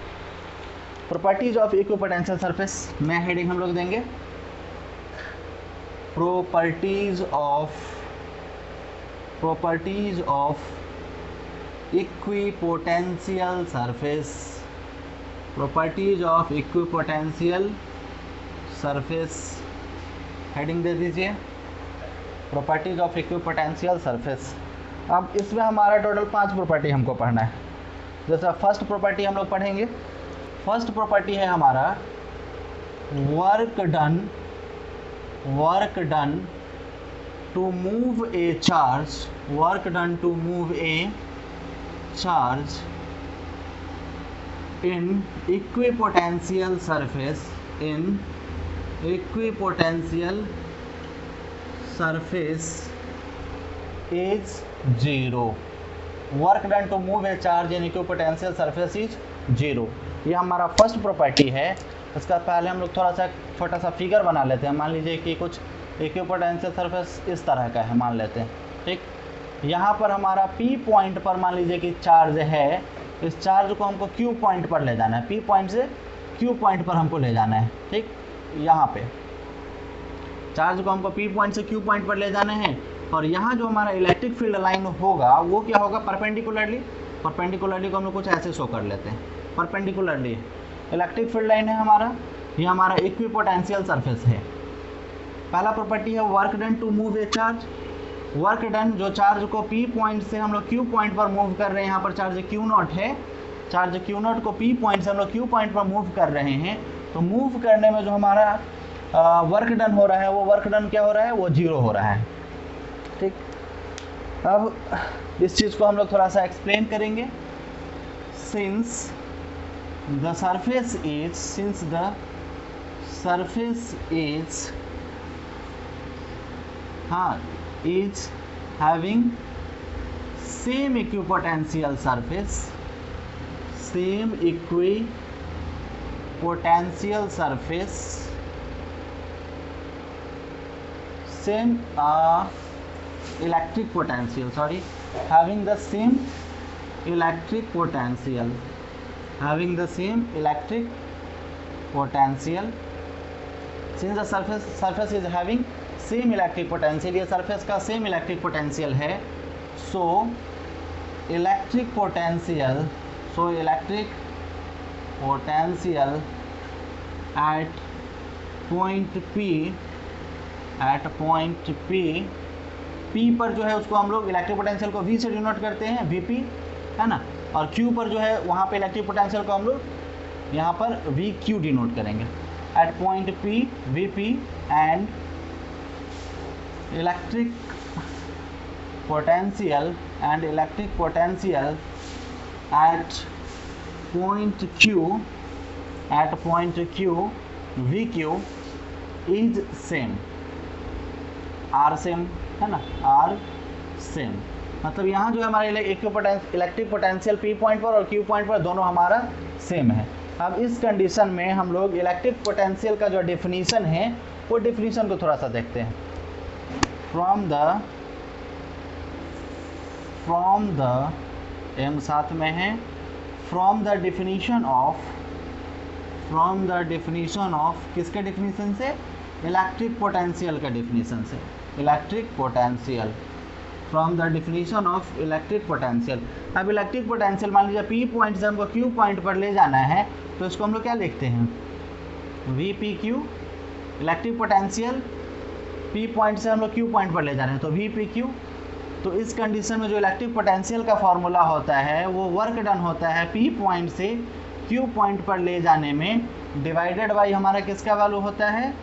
प्रॉपर्टीज ऑफ इक्विपोटेंशियल सरफेस में हेडिंग हम लोग देंगे properties of equipotential surface, properties of equipotential surface, heading दे दीजिए प्रॉपर्टीज ऑफ इक्विपोटेंशियल सरफेस। अब इसमें हमारा टोटल 5 प्रॉपर्टी हमको पढ़ना है। जैसे फर्स्ट प्रॉपर्टी हम लोग पढ़ेंगे, फर्स्ट प्रॉपर्टी है हमारा work done to move a charge, work done to move a charge in equipotential surface, in equipotential surface is 0, work done to move a charge in equipotential surface is 0। ये हमारा फर्स्ट प्रॉपर्टी है। इसका पहले हम लोग थोड़ा सा छोटा सा फिगर बना लेते हैं। मान लीजिए कि कुछ इक्विपोटेंशियल सरफेस इस तरह का है, मान लेते हैं, ठीक। यहाँ पर हमारा P पॉइंट पर मान लीजिए कि चार्ज है, इस चार्ज को हमको Q पॉइंट पर ले जाना है, P पॉइंट से Q पॉइंट पर हमको ले जाना है, ठीक। यहाँ पे चार्ज को हमको P पॉइंट से Q पॉइंट पर ले जाना है, और यहाँ जो हमारा इलेक्ट्रिक फील्ड लाइन होगा वो क्या होगा, परपेंडिकुलरली। परपेंडिकुलरली को हम लोग कुछ ऐसे शो कर लेते हैं, परपेंडिकुलरली इलेक्ट्रिक फील्ड लाइन है हमारा, ये हमारा इक्विपोटेंशियल सरफेस है। पहला प्रॉपर्टी है work done to move a charge, work done जो चार्ज को P पॉइंट से हम लोग Q पॉइंट पर मूव कर रहे हैं, यहाँ पर चार्ज Q0 है, चार्ज Q0 को P पॉइंट से हम लोग Q पॉइंट पर मूव कर रहे हैं, तो मूव करने में जो हमारा वर्क डन हो रहा है वो वर्क डन क्या हो रहा है, वो 0 हो रहा है, ठीक। अब इस चीज़ को हम लोग थोड़ा सा एक्सप्लेन करेंगे। Since the surface is is having same equipotential surface, same equipotential surface, same electric potential, sorry, having the same electric potential, having the same electric potential, since the surface is having same electric potential, ये सरफेस का सेम इलेक्ट्रिक पोटेंशियल है, so electric potential at point P पर जो है उसको हम लोग इलेक्ट्रिक पोटेंशियल को V से डिनोट करते हैं, VP, है ना, और Q पर जो है वहाँ पे इलेक्ट्रिक पोटेंशियल को हम लोग यहाँ पर VQ डिनोट करेंगे। एट पॉइंट P VP एंड electric potential at point Q VQ is same, R same है ना, R सेम, मतलब यहाँ जो है हमारे इलेक्ट्रिक पोटेंशियल P पॉइंट पर और Q पॉइंट पर दोनों हमारा सेम है। अब इस कंडीशन में हम लोग इलेक्ट्रिक पोटेंशियल का जो डेफिनीशन है वो डेफिनीशन को थोड़ा सा देखते हैं। फ्रॉम द एम साथ में है, फ्रॉम द डेफिनीशन ऑफ किसके डेफिनीशन से, इलेक्ट्रिक पोटेंशियल का डेफिनीशन से, electric potential, from the definition of electric potential. अब इलेक्ट्रिक पोटेंशियल मान लीजिए P पॉइंट से हमको Q पॉइंट पर ले जाना है, तो इसको हम लोग क्या लिखते हैं, VPQ, electric potential P point से हम लोग Q पॉइंट पर ले जा रहे हैं, तो VPQ। तो इस कंडीशन में जो इलेक्ट्रिक पोटेंशियल का फॉर्मूला होता है वो वर्क डन होता है P पॉइंट से Q पॉइंट पर ले जाने में डिवाइडेड बाई हमारा किसका वैल्यू होता है,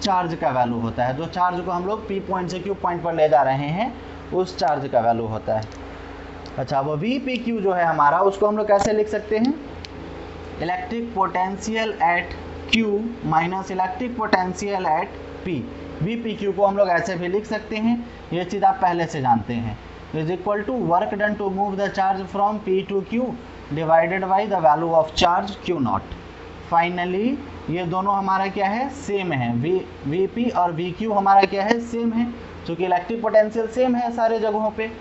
चार्ज का वैल्यू होता है। जो चार्ज को हम लोग P पॉइंट से Q पॉइंट पर ले जा रहे हैं उस चार्ज का वैल्यू होता है। अच्छा, वो VPQ जो है हमारा, उसको हम लोग कैसे लिख सकते हैं, electric potential at Q minus electric potential at P। VPQ को हम लोग ऐसे भी लिख सकते हैं, ये चीज़ आप पहले से जानते हैं, is equal to work done to move the charge from P to Q divided by the value of charge Q naught. Finally ये दोनों हमारा क्या है, सेम है, VP और VQ हमारा क्या है, सेम है, क्योंकि इलेक्ट्रिक पोटेंशियल सेम है सारे जगहों पे।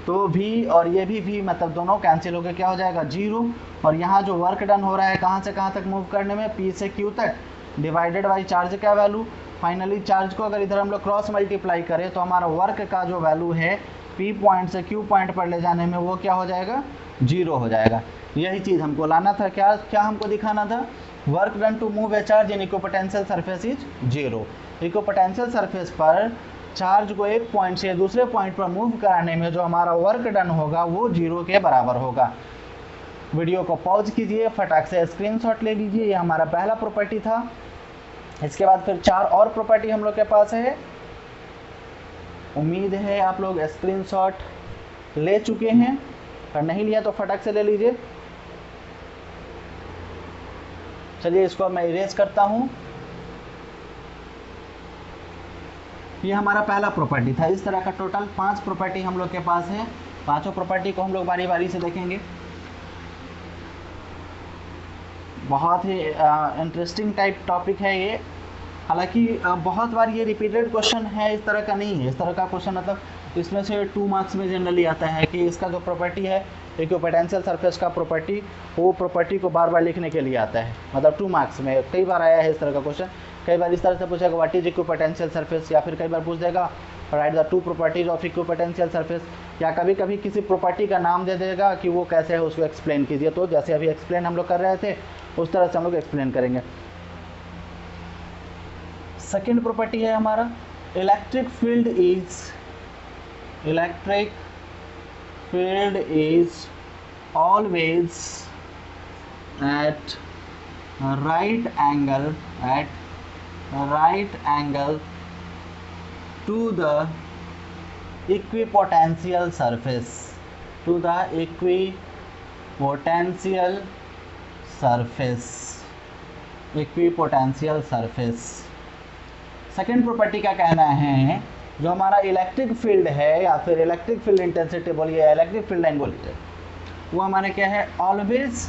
तो V और ये भी V मतलब दोनों कैंसिल होकर क्या हो जाएगा, 0। और यहाँ जो वर्क डन हो रहा है कहाँ से कहाँ तक मूव करने में, P से Q तक डिवाइडेड बाई चार्ज का वैल्यू। फाइनली चार्ज को अगर इधर हम लोग क्रॉस मल्टीप्लाई करें तो हमारा वर्क का जो वैल्यू है P पॉइंट से Q पॉइंट पर ले जाने में वो क्या हो जाएगा, 0 हो जाएगा। यही चीज़ हमको लाना था, क्या हमको दिखाना था, work done to move a charge in equipotential surface is 0। Equipotential surface पर चार्ज को एक पॉइंट से दूसरे पॉइंट पर मूव कराने में जो हमारा वर्क डन होगा वो 0 के बराबर होगा। वीडियो को पॉज कीजिए, फटाक से स्क्रीनशॉट ले लीजिए, ये हमारा पहला प्रॉपर्टी था। इसके बाद फिर 4 और प्रॉपर्टी हम लोग के पास है। उम्मीद है आप लोग स्क्रीनशॉट ले चुके हैं, अगर नहीं लिया तो फटाक से ले लीजिए। चलिए इसको मैं इरेज करता हूँ। ये हमारा पहला प्रॉपर्टी था। इस तरह का टोटल 5 प्रॉपर्टी हम लोग के पास है। पांचों प्रॉपर्टी को हम लोग बारी बारी से देखेंगे। बहुत ही इंटरेस्टिंग टाइप टॉपिक है ये। हालांकि बहुत बार ये रिपीटेड क्वेश्चन है, इस तरह का नहीं है। इस तरह का क्वेश्चन मतलब इसमें से 2 मार्क्स में जनरली आता है कि इसका जो प्रॉपर्टी है इक्विपोटेंशियल सरफेस का प्रॉपर्टी, वो प्रॉपर्टी को बार बार लिखने के लिए आता है। मतलब 2 मार्क्स में कई बार आया है इस तरह का क्वेश्चन। कई बार इस तरह से पूछेगा व्हाट इज इक्विपोटेंशियल सरफेस, या फिर कई बार पूछ देगा right the 2 properties of equipotential surface, या कभी कभी किसी प्रॉपर्टी का नाम दे देगा कि वो कैसे है उसको एक्सप्लेन कीजिए। तो जैसे अभी एक्सप्लेन हम लोग कर रहे थे उस तरह से हम लोग एक्सप्लेन करेंगे। सेकेंड प्रॉपर्टी है हमारा electric field is always at right angle to the equipotential surface, second property का कहना है जो हमारा इलेक्ट्रिक फील्ड है या फिर इलेक्ट्रिक फील्ड इंटेंसिटी बोलिए, इलेक्ट्रिक फील्ड लाइन बोलिए, वो हमारे क्या है, ऑलवेज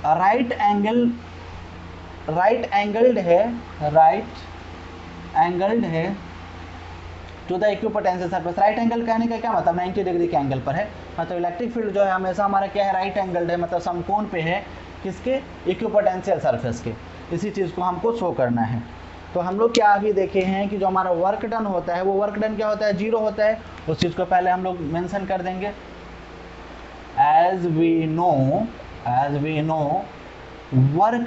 राइट एंगल्ड है to the equipotential surface. Right angle कहने का क्या मतलब, 90 डिग्री के एंगल पर है। मतलब इलेक्ट्रिक फील्ड जो है हमेशा हमारा क्या है, राइट एंगल्ड है, मतलब समकोण पे है, किसके, इक्विपोटेंशियल सरफेस के। इसी चीज़ को हमको शो करना है। तो हम लोग क्या अभी देखे हैं कि जो हमारा वर्क डन होता है वो वर्क डन क्या होता है, 0 होता है। उस चीज़ को पहले हम लोग मेंशन कर देंगे। as we know work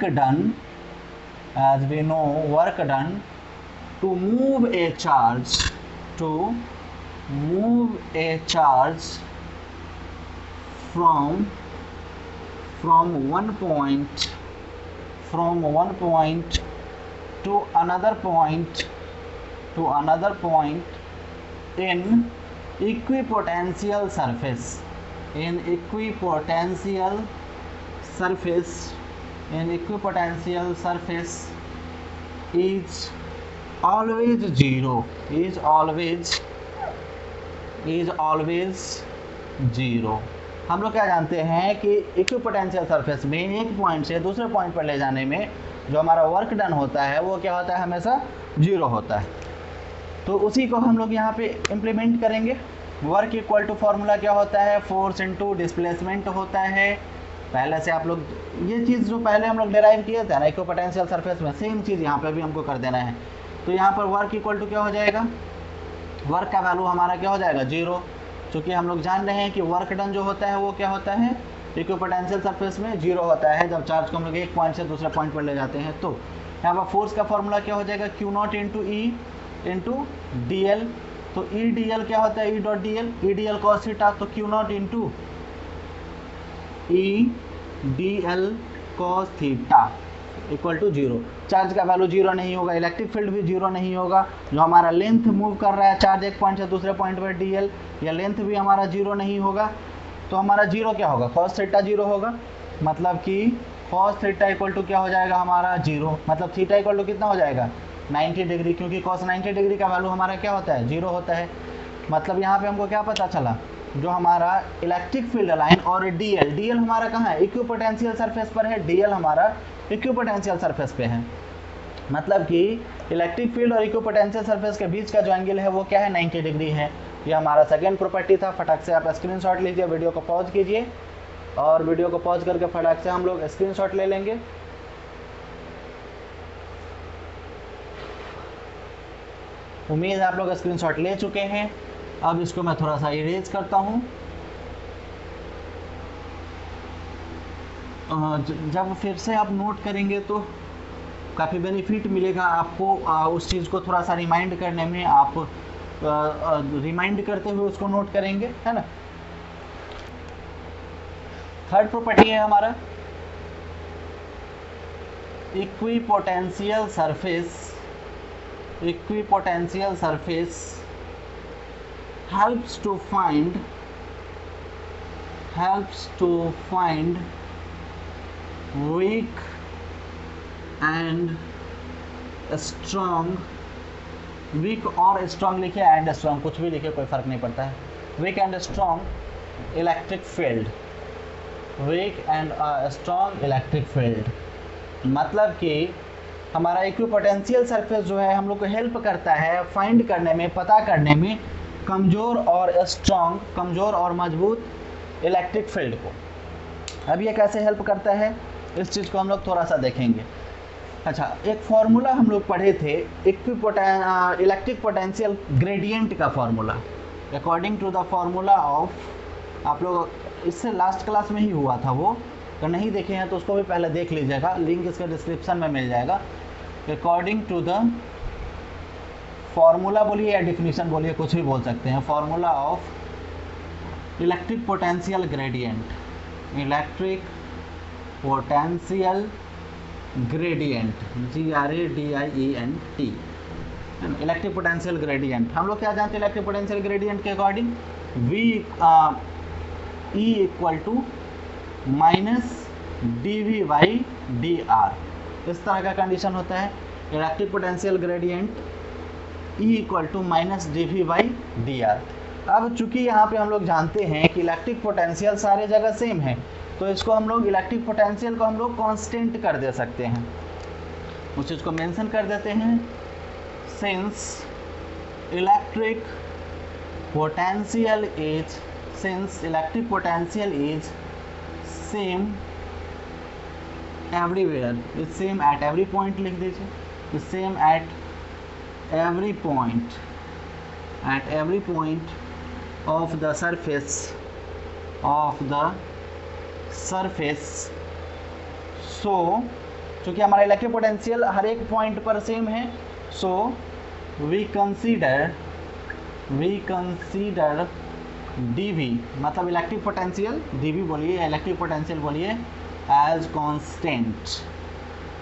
done to move a charge from one point to another point in equipotential surface is always 0, is always 0। हम लोग क्या जानते हैं कि इक्विपोटेंशियल सरफेस में एक पॉइंट से दूसरे पॉइंट पर ले जाने में जो हमारा वर्क डन होता है वो क्या होता है, हमेशा 0 होता है। तो उसी को हम लोग यहाँ पे इम्प्लीमेंट करेंगे। वर्क इक्वल टू फॉर्मूला क्या होता है, फोर्स इनटू डिस्प्लेसमेंट होता है। पहले से आप लोग ये चीज़ जो पहले हम लोग डिराइव किए थे ना इक्विपोटेंशियल सरफेस में, सेम चीज़ यहाँ पे भी हमको कर देना है। तो यहाँ पर वर्क इक्वल टू क्या हो जाएगा, वर्क का वैल्यू हमारा क्या हो जाएगा, 0। चूँकि हम लोग जान रहे हैं कि वर्क डन जो होता है वो क्या होता है, इक्विपोटेंशियल सरफेस में 0 होता है जब चार्ज को हम लोग एक पॉइंट से दूसरे पॉइंट पर ले जाते हैं। तो यहाँ पर फोर्स का फॉर्मूला क्या हो जाएगा, Q0 into E into D L. तो ई डी एल क्या होता है, E dot D L, E D L cos theta. तो Q0 into E D L cos theta equal to 0। Charge का वैल्यू 0 नहीं होगा, इलेक्ट्रिक फील्ड भी 0 नहीं होगा। जो हमारा लेंथ मूव कर रहा है चार्ज एक पॉइंट से दूसरे पॉइंट पर dl, या लेंथ भी हमारा 0 नहीं होगा। तो हमारा 0 क्या होगा, कॉस थीटा 0 होगा। मतलब कि कॉस थीटा इक्वल टू क्या हो जाएगा हमारा 0, मतलब थीटा इक्वल टू कितना हो जाएगा 90 डिग्री, क्योंकि कॉस 90 डिग्री का वैल्यू हमारा क्या होता है 0 होता है। मतलब यहाँ पे हमको क्या पता चला, जो हमारा इलेक्ट्रिक फील्ड लाइन और dl हमारा कहाँ है, इक्विपोटेंशियल सरफेस पर है, dl हमारा इक्विपोटेंशियल सरफेस पे है। मतलब कि इलेक्ट्रिक फील्ड और इक्विपोटेंशियल सरफेस के बीच का जो एंगल है वो क्या है 90 डिग्री है। ये हमारा सेकेंड प्रॉपर्टी था। फटाक से आप स्क्रीनशॉट लीजिए, वीडियो को पॉज कीजिए और वीडियो को पॉज करके फटाक से हम लोग स्क्रीनशॉट ले लेंगे। उम्मीद है आप लोग स्क्रीनशॉट ले चुके हैं। अब इसको मैं थोड़ा सा इरेज करता हूँ। जब फिर से आप नोट करेंगे तो काफ़ी बेनिफिट मिलेगा आपको, उस चीज़ को थोड़ा सा रिमाइंड करने में। आप रिमाइंड करते हुए उसको नोट करेंगे, है ना। थर्ड प्रॉपर्टी है हमारा equipotential surface helps to find weak and strong, weak और स्ट्रॉन्ग लिखे एंड स्ट्रॉन्ग, कुछ भी लिखे कोई फर्क नहीं पड़ता है। Weak and strong electric field, weak and strong electric field. मतलब कि हमारा इक्विपोटेंशियल सरफेस जो है हम लोग को हेल्प करता है फाइंड करने में, पता करने में कमज़ोर और स्ट्रॉन्ग, कमज़ोर और मजबूत इलेक्ट्रिक फील्ड को। अब ये कैसे हेल्प करता है इस चीज़ को हम लोग थोड़ा सा देखेंगे। अच्छा, एक फार्मूला हम लोग पढ़े थे इलेक्ट्रिक पोटेंशियल ग्रेडियंट का formula. According to the formula of, आप लोग इससे लास्ट क्लास में ही हुआ था वो, अगर नहीं देखे हैं तो उसको भी पहले देख लीजिएगा, लिंक इसके डिस्क्रिप्शन में मिल जाएगा। अकॉर्डिंग टू द फार्मूला बोलिए या डिफिनीशन बोलिए, कुछ भी बोल सकते हैं। Formula of electric potential gradient, electric potential gradient, GRADIENT, electric potential gradient. हम लोग क्या जानते हैं इलेक्ट्रिक पोटेंशियल ग्रेडियंट के according, E equal to minus dV/dr, इस तरह का कंडीशन होता है। Electric potential gradient E equal to minus dV/dr। अब चूंकि यहाँ पे हम लोग जानते हैं कि इलेक्ट्रिक पोटेंशियल सारे जगह सेम है, तो इसको हम लोग इलेक्ट्रिक पोटेंशियल को हम लोग कांस्टेंट कर दे सकते हैं, उस चीज़ को मेंशन कर देते हैं। Since electric potential is same everywhere, is same at every point, लिख दीजिए, is same at every point of the surface, so चूँकि हमारा इलेक्ट्रिक पोटेंशियल हर एक पॉइंट पर सेम है, सो वी कंसीडर dV, मतलब इलेक्ट्रिक पोटेंशियल dV बोलिए या इलेक्ट्रिक पोटेंशियल बोलिए एज कांस्टेंट।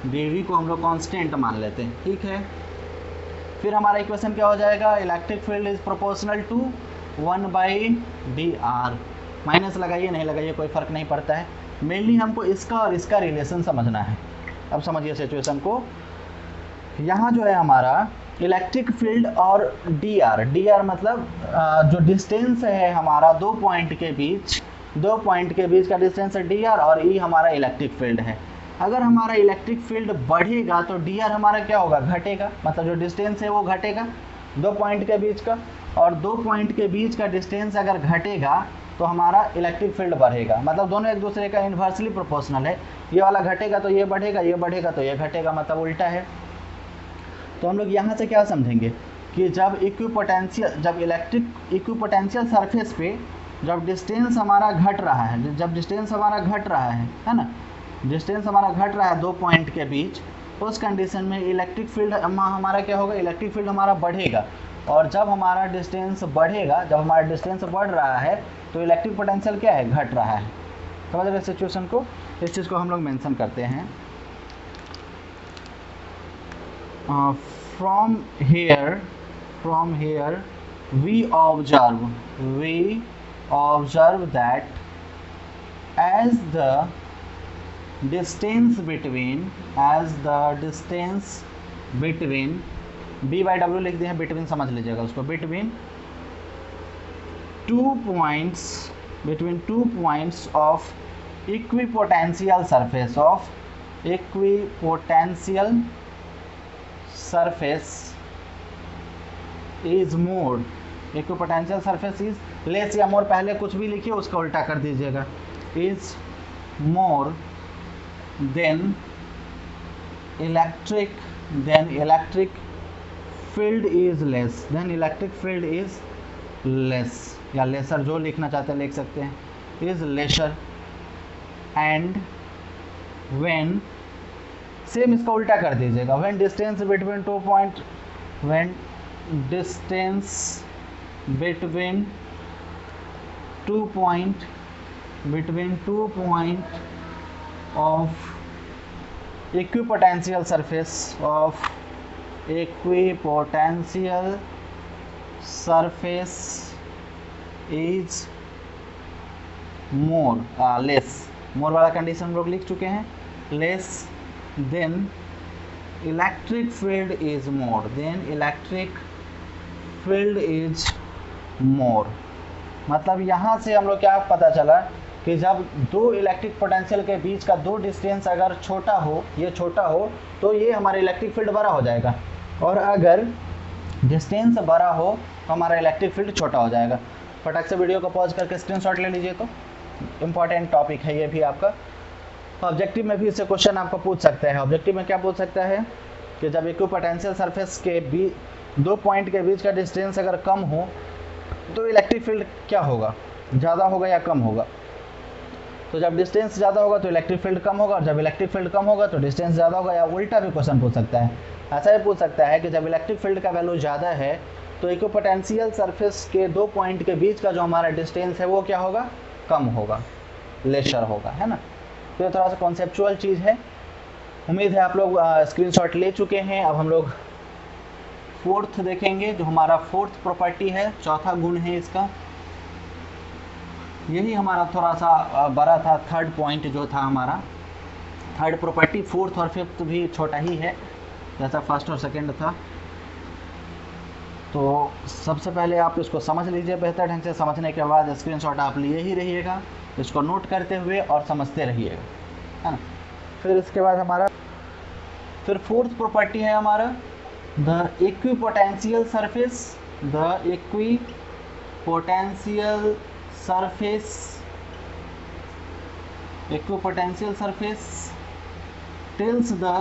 dV को हम लोग कांस्टेंट मान लेते हैं, ठीक है। फिर हमारा इक्वेशन क्या हो जाएगा, electric field is proportional to 1/dr। Minus लगाइए नहीं लगाइए कोई फ़र्क नहीं पड़ता है, मेनली हमको इसका और इसका रिलेशन समझना है। अब समझिए सिचुएशन को। यहाँ जो है हमारा इलेक्ट्रिक फील्ड और dr मतलब जो डिस्टेंस है हमारा दो पॉइंट के बीच का डिस्टेंस है dr, और E हमारा इलेक्ट्रिक फील्ड है। अगर हमारा इलेक्ट्रिक फील्ड बढ़ेगा तो dr हमारा क्या होगा, घटेगा, मतलब जो डिस्टेंस है वो घटेगा दो पॉइंट के बीच का, और दो पॉइंट के बीच का डिस्टेंस अगर घटेगा तो हमारा इलेक्ट्रिक फील्ड बढ़ेगा। मतलब दोनों एक दूसरे का इन्वर्सली प्रोपोर्शनल है, ये वाला घटेगा तो ये बढ़ेगा, ये बढ़ेगा तो ये घटेगा, मतलब उल्टा है। तो हम लोग यहाँ से क्या समझेंगे कि जब इक्विपोटेंशियल सरफेस पे जब डिस्टेंस हमारा घट रहा है, है ना, डिस्टेंस हमारा घट रहा है दो पॉइंट के बीच, उस कंडीशन में इलेक्ट्रिक फील्ड हमारा क्या होगा, इलेक्ट्रिक फील्ड हमारा बढ़ेगा। और जब हमारा डिस्टेंस बढ़ेगा, जब हमारा डिस्टेंस बढ़ रहा है तो इलेक्ट्रिक पोटेंशियल क्या है, घट रहा है। समझ रहे सिचुएशन को, इस चीज़ को हम लोग मेंशन करते हैं। From here we observe that as the distance between b by w लिख दिए हैं, between समझ लीजिएगा उसको, between two points of equipotential surface is more, equipotential surface is less या more, पहले कुछ भी लिखिए उसका उल्टा कर दीजिएगा, is more than electric field is less, या lesser जो लिखना चाहते हैं लिख सकते हैं, is lesser, and when, same इसका उल्टा कर दीजिएगा, when distance between two point of equipotential surface is more less, मोर वाला कंडीशन हम लोग लिख चुके हैं, less than electric field is more, मतलब यहाँ से हम लोग क्या पता चला कि जब दो इलेक्ट्रिक पोटेंशियल के बीच का दो डिस्टेंस अगर छोटा हो, ये छोटा हो, तो ये हमारा इलेक्ट्रिक फील्ड बड़ा हो जाएगा, और अगर डिस्टेंस बड़ा हो तो हमारा इलेक्ट्रिक फील्ड छोटा हो जाएगा। फटाक से वीडियो को पॉज करके स्क्रीनशॉट ले लीजिए, तो इम्पॉर्टेंट टॉपिक है ये भी आपका। ऑब्जेक्टिव में भी इससे क्वेश्चन आपको पूछ सकता है। ऑब्जेक्टिव में क्या पूछ सकता है कि जब इक्विपोटेंशियल सरफेस के दो पॉइंट के बीच का डिस्टेंस अगर कम हो तो इलेक्ट्रिक फील्ड क्या होगा, ज़्यादा होगा या कम होगा। तो जब डिस्टेंस ज़्यादा होगा तो इलेक्ट्रिक फील्ड कम होगा, और जब इलेक्ट्रिक फील्ड कम होगा तो डिस्टेंस ज़्यादा होगा, या उल्टा भी क्वेश्चन पूछ सकता है। ऐसा ही पूछ सकता है कि जब इलेक्ट्रिक फील्ड का वैल्यू ज़्यादा है तो इक्विपोटेंशियल सरफेस के दो पॉइंट के बीच का जो हमारा डिस्टेंस है वो क्या होगा, कम होगा, लेसर होगा, है ना। तो ये थोड़ा सा कॉन्सेप्चुअल चीज़ है। उम्मीद है आप लोग स्क्रीनशॉट ले चुके हैं। अब हम लोग फोर्थ देखेंगे, जो हमारा फोर्थ प्रॉपर्टी है, चौथा गुण है इसका। यही हमारा थोड़ा सा बड़ा था, थर्ड पॉइंट जो था हमारा, थर्ड प्रॉपर्टी। फोर्थ और फिफ्थ भी छोटा ही है जैसा फर्स्ट और सेकंड था। तो सबसे पहले आप इसको समझ लीजिए बेहतर ढंग से, समझने के बाद स्क्रीनशॉट आप लिए ही रहिएगा, इसको नोट करते हुए और समझते रहिएगा, है ना। फिर इसके बाद हमारा फिर फोर्थ प्रॉपर्टी है हमारा the equipotential surface tells the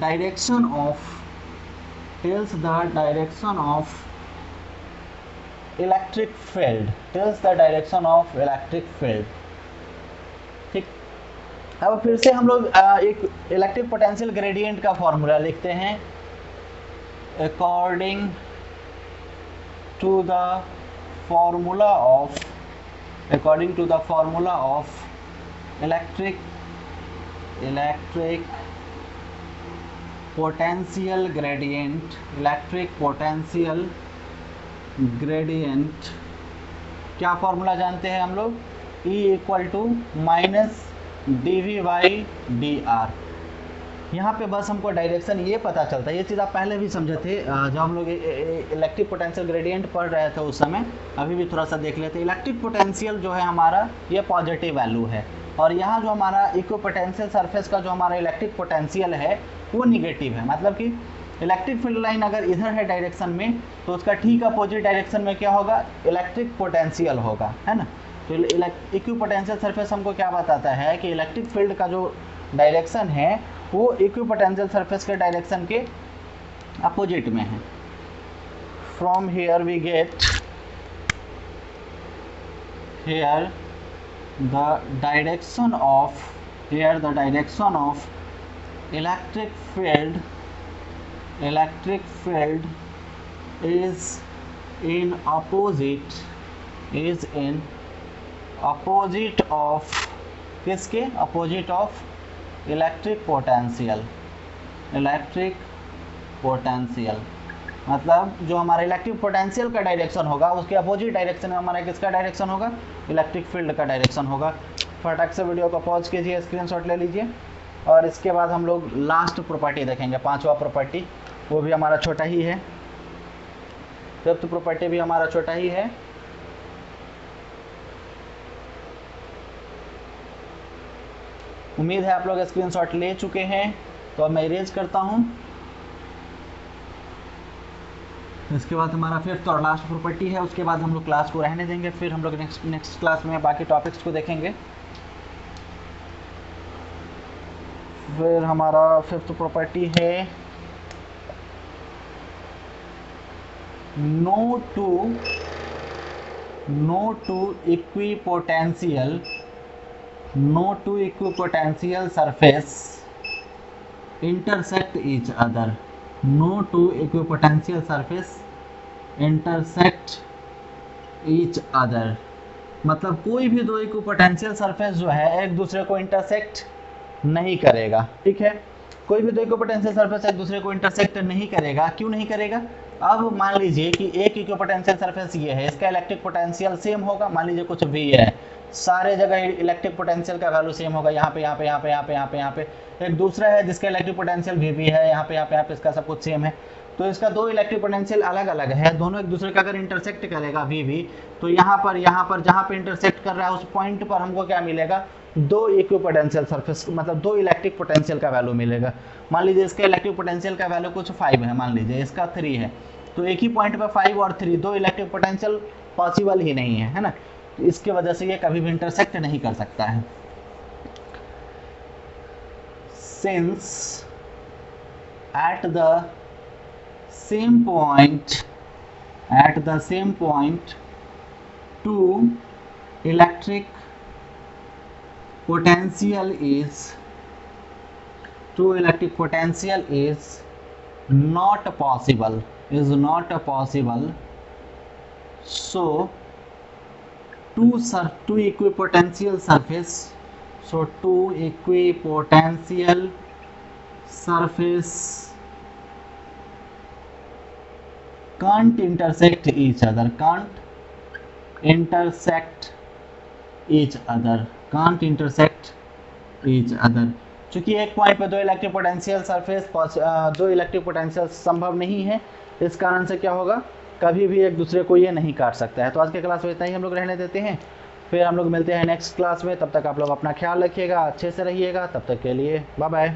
direction of electric field, ठीक। अब फिर से हम लोग एक इलेक्ट्रिक पोटेंशियल ग्रेडियंट का फॉर्मूला लिखते हैं। According to the formula of electric potential gradient, क्या फॉर्मूला जानते हैं हम लोग, E = -dV/dr। यहाँ पे बस हमको डायरेक्शन ये पता चलता है, ये चीज़ आप पहले भी समझे थे जब हम लोग इलेक्ट्रिक पोटेंशियल ग्रेडियंट पढ़ रहे थे उस समय। अभी भी थोड़ा सा देख लेते हैं। इलेक्ट्रिक पोटेंशियल जो है हमारा ये पॉजिटिव वैल्यू है, और यहाँ जो हमारा इक्विपोटेंशियल सरफेस का जो हमारा इलेक्ट्रिक पोटेंशियल है वो निगेटिव है। मतलब कि इलेक्ट्रिक फील्ड लाइन अगर इधर है डायरेक्शन में तो उसका ठीक अपोजिट डायरेक्शन में क्या होगा, इलेक्ट्रिक पोटेंशियल होगा, है ना। तो इक्विपोटेंशियल सरफेस हमको क्या बताता है कि इलेक्ट्रिक फील्ड का जो डायरेक्शन है वो इक्विपोटेंशियल सरफेस के डायरेक्शन के अपोजिट में है। From here we get the direction of electric field is in opposite of, किसके opposite of electric potential, electric potential मतलब जो हमारा इलेक्ट्रिक पोटेंशियल का डायरेक्शन होगा उसके अपोजिट डायरेक्शन में हमारा किसका डायरेक्शन होगा, इलेक्ट्रिक फील्ड का डायरेक्शन होगा। फटाक से वीडियो को पॉज कीजिए, स्क्रीनशॉट ले लीजिए और इसके बाद हम लोग लास्ट प्रॉपर्टी देखेंगे, पांचवा प्रॉपर्टी, वो भी हमारा छोटा ही है, फिफ्थ प्रॉपर्टी भी हमारा छोटा ही है। उम्मीद है आप लोग स्क्रीनशॉट ले चुके हैं, तो अब मैं इरेज करता हूं। इसके बाद हमारा फिफ्थ और लास्ट प्रॉपर्टी है, उसके बाद हम लोग क्लास को रहने देंगे, फिर हम लोग नेक्स्ट क्लास में बाकी टॉपिक्स को देखेंगे। फिर हमारा फिफ्थ प्रॉपर्टी है no two equipotential surface intersect each other, no two equipotential surface intersect each other मतलब कोई भी दो इक्विपोटेंशियल सरफेस जो है एक दूसरे को इंटरसेक्ट नहीं करेगा, ठीक है। कोई भी दो इक्विपोटेंशियल सरफेस एक दूसरे को इंटरसेक्ट नहीं करेगा, क्यों नहीं करेगा। अब मान लीजिए कि एक इक्विपोटेंशियल सरफेस ये है, इसका इलेक्ट्रिक पोटेंशियल सेम होगा, मान लीजिए कुछ भी है, सारे जगह इलेक्ट्रिक पोटेंशियल का वैल्यू सेम होगा, यहाँ पे यहाँ पे यहाँ पे यहाँ पे यहाँ पे यहाँ पे। एक दूसरा है जिसका इलेक्ट्रिक पोटेंशियल भी है, यहाँ पे यहाँ पे यहाँ पे, इसका सब कुछ सेम है। तो इसका दो इलेक्ट्रिक पोटेंशियल अलग अलग है, दोनों एक दूसरे का अगर इंटरसेक्ट करेगा भी तो यहाँ पर जहाँ पे इंटरसेक्ट कर रहा है उस पॉइंट पर हमको क्या मिलेगा, दो इक्विपोटेंशियल सरफेस मतलब दो इलेक्ट्रिक पोटेंशियल का वैल्यू मिलेगा। मान लीजिए इसका इलेक्ट्रिक पोटेंशियल का वैल्यू कुछ 5 है, मान लीजिए इसका 3 है, तो एक ही पॉइंट पे 5 और 3 दो इलेक्ट्रिक पोटेंशियल पॉसिबल ही नहीं है ना, तो इसके वजह से ये कभी भी इंटरसेक्ट नहीं कर सकता है। Since at the same point two electric potential is not possible, so two equipotential surface can't intersect each other, चूंकि एक पॉइंट पे दो इलेक्ट्रिक पोटेंशियल संभव नहीं है, इस कारण से क्या होगा, कभी भी एक दूसरे को ये नहीं काट सकता है। तो आज के क्लास में इतना ही हम लोग रहने देते हैं, फिर हम लोग मिलते हैं नेक्स्ट क्लास में। तब तक आप लोग अपना ख्याल रखिएगा, अच्छे से रहिएगा, तब तक के लिए बाय बाय।